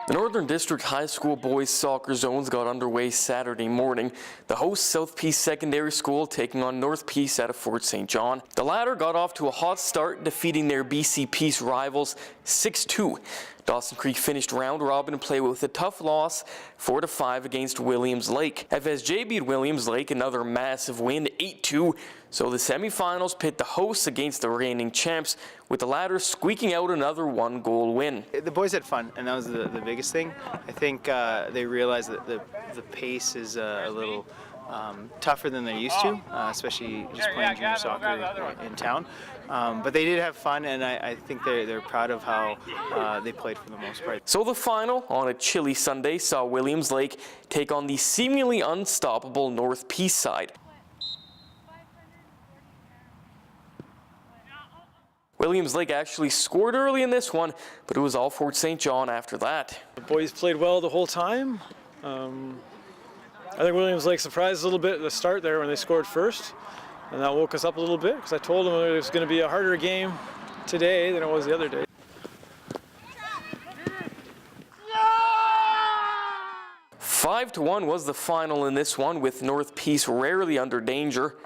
The Northern District High School boys soccer zones got underway Saturday morning. The host South Peace Secondary School taking on North Peace out of Fort St. John. The latter got off to a hot start, defeating their BC Peace rivals 6-2. Dawson Creek finished round robin play with a tough loss 4-5 against Williams Lake. FSJ beat Williams Lake another massive win 8-2. So the semifinals pit the hosts against the reigning champs, with the latter squeaking out another one-goal win. The boys had fun, and that was the biggest thing. I think they realized that the pace is a little tougher than they're used to, especially just playing junior soccer in town. But they did have fun, and I think they're proud of how they played for the most part. So the final, on a chilly Sunday, saw Williams Lake take on the seemingly unstoppable North Peace side. Williams Lake actually scored early in this one, but it was all Fort St. John after that. The boys played well the whole time. I think Williams Lake surprised us a little bit at the start there when they scored first, and that woke us up a little bit because I told them it was going to be a harder game today than it was the other day. Yeah! 5-1 was the final in this one, with North Peace rarely under danger.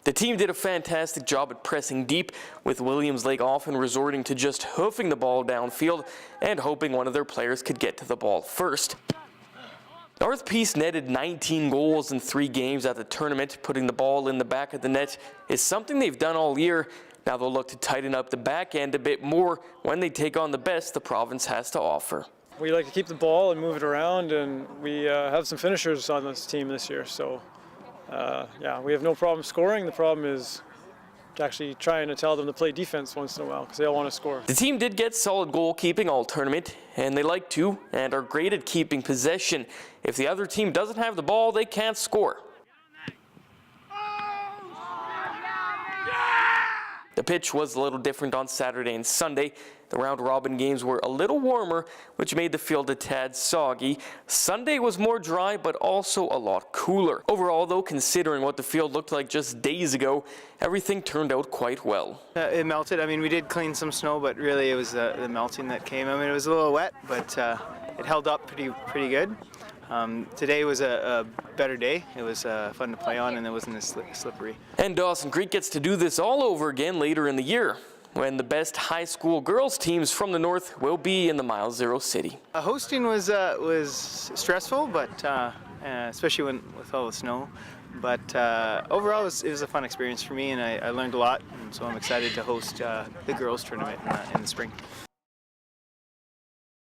The team did a fantastic job at pressing deep, with Williams Lake often resorting to just hoofing the ball downfield and hoping one of their players could get to the ball first. North Peace netted 19 goals in 3 games at the tournament. Putting the ball in the back of the net is something they've done all year. Now they'll look to tighten up the back end a bit more when they take on the best the province has to offer. We like to keep the ball and move it around, and we have some finishers on this team this year. So, yeah, we have no problem scoring. The problem is actually trying to tell them to play defense once in a while because they all want to score. The team did get solid goalkeeping all tournament, and they like to and are great at keeping possession. If the other team doesn't have the ball, they can't score. The pitch was a little different on Saturday and Sunday. The round-robin games were a little warmer, which made the field a tad soggy. Sunday was more dry, but also a lot cooler. Overall, though, considering what the field looked like just days ago, everything turned out quite well. It melted. I mean, we did clean some snow, but really it was the melting that came. I mean, it was a little wet, but it held up pretty good. Today was a better day. It was fun to play on, and it wasn't as slippery. And Dawson Creek gets to do this all over again later in the year, when the best high school girls teams from the north will be in the Mile Zero City. Hosting was stressful, but especially with all the snow. But overall, it was a fun experience for me, and I learned a lot. And so I'm excited to host the girls tournament in the spring.